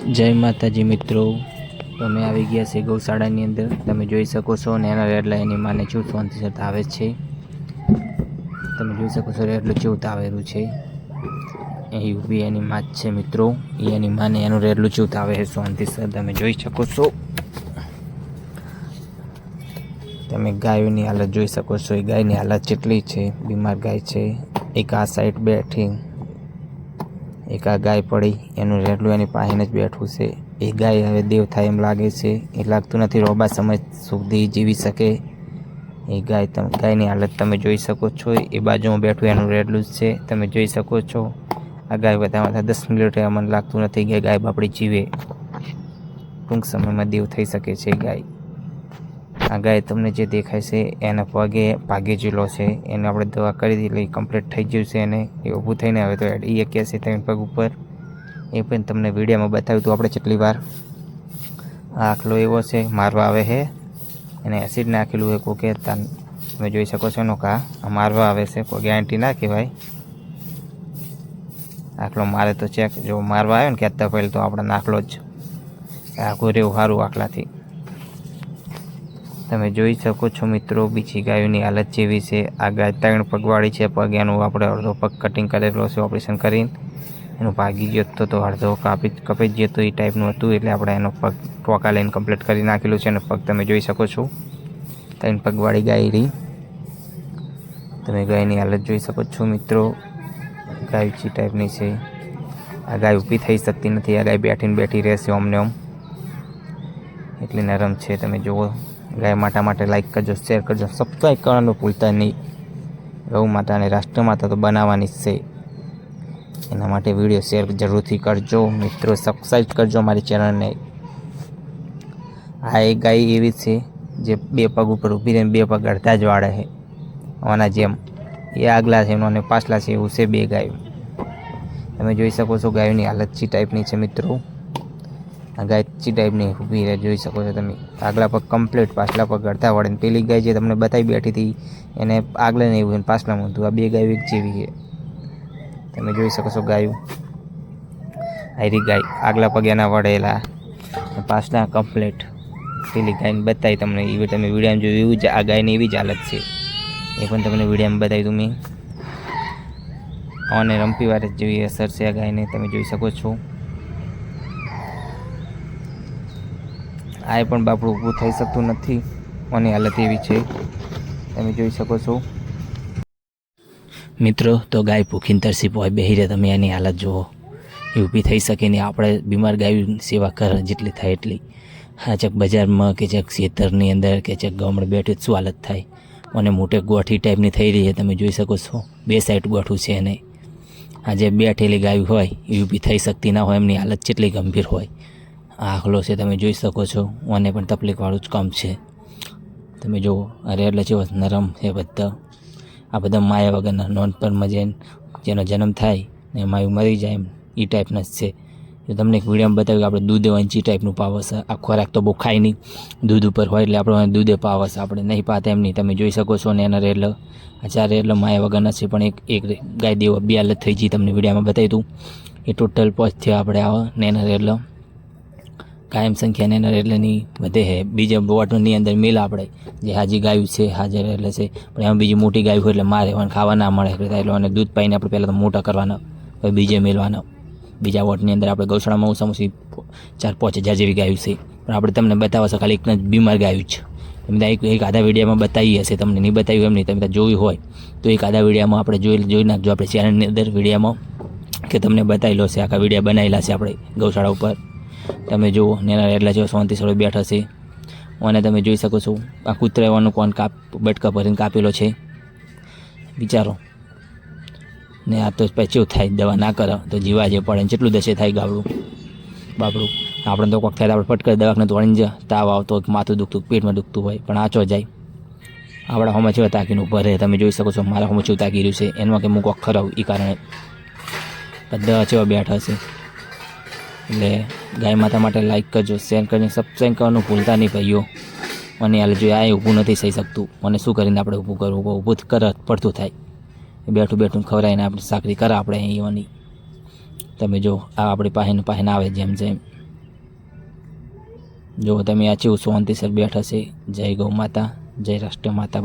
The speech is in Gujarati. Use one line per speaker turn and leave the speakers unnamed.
જય માતાજી મિત્રો, તમે આવી ગયા છે ગૌશાળાની અંદર. તમે જોઈ શકો છો નેના રેડલા એની માને ચૂંટ શાંતિ સાથે આવે છે. તમે જોઈ શકો છો રેડલું ચૂંટ આવેલું છે. એ ઊભી એની માં જ છે મિત્રો. એની માને એનું રેડલું ચૂંટ આવે છે શાંતિ સાથે. તમે જોઈ શકો છો. તમે ગાયોની હાલત જોઈ શકો છો. એ ગાયની હાલત કેટલી છે, બીમાર ગાય છે. એક આ સાઈડ બેઠી, એક આ ગાય પડી, એનું રેડલું એની પાસે જ બેઠું છે. એ ગાય હવે દેવ થાય એમ લાગે છે. એ લાગતું નથી રોબા સમય સુધી જીવી શકે. એ ગાયની હાલત તમે જોઈ શકો છો. એ બાજુમાં બેઠું એનું રેડલું જ છે. તમે જોઈ શકો છો. આ ગાય વધારે 10 મિનિટ મને લાગતું નથી કે ગાય બાપડી જીવે. ટૂંક સમયમાં દેવ થઈ શકે છે ગાય. આ ગાય તમને જે દેખાય છે એના પગે ભાગેજેલો છે. એને આપણે દવા કરી દીધી એટલે કમ્પ્લીટ થઈ ગયું છે. એને એ ઊભું થઈને હવે તો એ કે છે ત્રણ પગ ઉપર. એ પણ તમને વિડીયોમાં બતાવ્યું હતું આપણે કેટલી વાર. આ આખલો એવો છે, મારવા આવે છે. એને એસિડ નાખેલું હોય કોઈ કહેતા. તમે જોઈ શકો છો એનો કા આ મારવા આવે છે. કોઈ ગેરંટી ના કહેવાય. આખલો મારે તો ચેક જો મારવા આવે ને કહેતા પહેલાં તો આપણે નાખલો જ આખું રેવું સારું આખલાથી. તમે જોઈ શકો છો મિત્રો બીજી ગાયોની હાલત જેવી છે. આ ગાય 3 પગવાળી છે. પગ એનું આપણે અડધો પગ કટિંગ કરેલો છે ઓપરેશન કરીને. એનું ભાગી ગયો તો અડધો કપાઈ ગયો તો એ ટાઈપનું હતું. એટલે આપણે એનો પગ ટોકા લઈને કમ્પ્લીટ કરી નાખેલું છે. એનો પગ તમે જોઈ શકો છો. 3 પગવાળી ગાય રહી. તમે ગાયની હાલત જોઈ શકો છો મિત્રો. ગાય ચી ટાઈપની છે. આ ગાય ઊભી થઈ શકતી નથી. આ ગાય બેઠી રહેશે અમને આમ. એટલી નરમ છે. તમે જુઓ. ગાય માટે લાઈક કરજો, શેર કરજો, સબસ્ક્રાઈબ કરવાનું ભૂલતા નહીં. ગૌ માતા અને રાષ્ટ્રમાતા તો બનાવવાની જ છે. એના માટે વિડીયો શેર જરૂરથી કરજો મિત્રો. સબસ્ક્રાઈબ કરજો મારી ચેનલને. આ એક ગાય એવી છે જે 2 પગ ઉપર ઊભી રહીને 2 પગ અડધા જ વાળે છે આના જેમ. એ આગલા છે અને પાછલા છે એવું છે 2 ગાયો. તમે જોઈ શકો છો ગાયોની હાલત ચી ટાઈપની છે મિત્રો. આ ગાય ચી ટાઈપની ઊભી રહે જોઈ શકો છો તમે. આગલા પગ કમ્પ્લીટ, પાછલા પગ અડધા વળે. પેલી ગાય જે તમને બતાવી બેઠી હતી એને આગલે નહીં એવું પાછલામાં હતું. આ 2 ગાયો એક જેવી છે. તમે જોઈ શકો છો ગાયું. આયરી ગાય આગલા પગ એના વળેલા, પાછલા કમ્પ્લીટ. પેલી ગાયને બતાવી તમને એ તમે વિડીયોમાં જોયું એવું જ. આ ગાયની એવી જ હાલત છે. એ પણ તમને વિડીયોમાં બતાવી તમે. અને રંપી વાર જેવી અસર છે આ ગાયને. તમે જોઈ શકો છો. આ પણ બાપડું ઊભું થઈ શકતું નથી. અને હાલત એવી છે. તમે જોઈ શકો છો મિત્રો. તો ગાય ભૂખીને તરસી પોય બેહી રહે. તમે એની હાલત જુઓ. એ ઊભી થઈ શકે નહીં. આપણે બીમાર ગાયની સેવા કરે જેટલી થાય એટલી. હા, ચક બજારમાં કે ચક ખેતરની અંદર કે ચક ગામડે બેઠે શું હાલત થાય. અને મોટે ગોઠી ટાઈપની થઈ રહી છે. તમે જોઈ શકો છો. 2 સાઈડ ગોઠું છે એને. આ જે બેઠેલી ગાય હોય એ ઊભી થઈ શકતી ના હોય. એમની હાલત કેટલી ગંભીર હોય. આ આખલો છે તમે જોઈ શકો છો. અને પણ તકલીફવાળું જ કામ છે. તમે જુઓ. અરે એટલે જેવો નરમ છે બધા. આ બધા માયા વગરના નોનપણમાં જેનો જન્મ થાય ને માયું મરી જાય એ ટાઈપના જ છે. જો તમને એક વિડીયોમાં બતાવ્યું કે આપણે દૂધ વંચી ટાઈપનું પાવે છે. આ ખોરાક તો બહુ ખાય નહીં. દૂધ ઉપર હોય એટલે આપણે દૂધે પાવે છે. આપણે નહીં પાતા એમ નહીં. તમે જોઈ શકો છો ને એના રેડલો. આ 4 રેડલો માયા વગરના છે. પણ એક ગાય દેવો 2 હાલત થઈ ગઈ. તમને વિડીયોમાં બતાવ્યું હતું. એ ટોટલ 5 થયા આપણે આવા ને એના રેડલો. કાયમ સંખ્યા ને એના રેડલાની વધે છે. બીજા બોટની અંદર મિલ આપણે જે હાજી ગાયું છે, હાજર રેડલા છે. પણ એમાં બીજી મોટી ગાય હોય એટલે મારે ખાવા ના મળે. એટલે અને દૂધ પાઈને આપણે પહેલાં તો મોટા કરવાના, પછી બીજે મેળવાના. બીજા વોટની અંદર આપણે ગૌશાળામાં ઓછામાં 4-5 હજાર જેવી ગાયું છે. પણ આપણે તમને બતાવવા છે ખાલી એક બીમાર ગાયું છે. તમે એક આધા વિડીયોમાં બતાવી હશે. તમને નહીં બતાવ્યું એમ નહીં. તમે જોયું હોય તો એક આધા વિડીયોમાં આપણે જોઈ નાખજો આપણે ચેનલની અંદર વિડીયોમાં કે તમને બતાવેલો છે. આખા વિડીયો બનાવેલા છે આપણે ગૌશાળા ઉપર. તમે જુઓ. નેના રેડલા જેવો શાંતિ સળો બેઠા છે. અને તમે જોઈ શકો છો આ કૂતરાવાનું કોણ બટકા ભરીને કાપેલો છે. વિચારો ને. આ તો પછી થાય દવા ના કરે તો જીવા જે પડે. જેટલું દશે થાય ગાબડું બાપડું. આપણે તો કોઈક થાય આપણે ફટકર દવાખાને દોડીને જાય. તાવ આવતો માથું દુખતું, પેટમાં દુખતું હોય પણ આચો જાય. આપણા હોમાં જેવા તાકીને ઉપર રહે. તમે જોઈ શકો છો મારા હોમાં જેવું તાકી રહ્યું છે. એમાં કે હું કોક ખરાવું એ કારણે બધા જેવા બેઠા છે. એટલે ગાય માતા માટે લાઈક કરજો, શેર કરીને સબસ્ક્રાઈબ કરવાનું ભૂલતા નહીં ભાઈઓ. અને હાલ જો આ ઊભું નથી થઈ શકતું. મને શું કરીને આપણે ઊભું કરવું. ઊભું કરે પડતું થાય. બેઠું ખવડાવીને આપણે સાકરી કરે આપણે અહીંયાની. તમે જો આ આપણી પાસે આવે જેમ જો તમે આ ચેવું શાંતિસર બેઠા છે. જય ગૌ માતા, જય રાષ્ટ્ર માતા.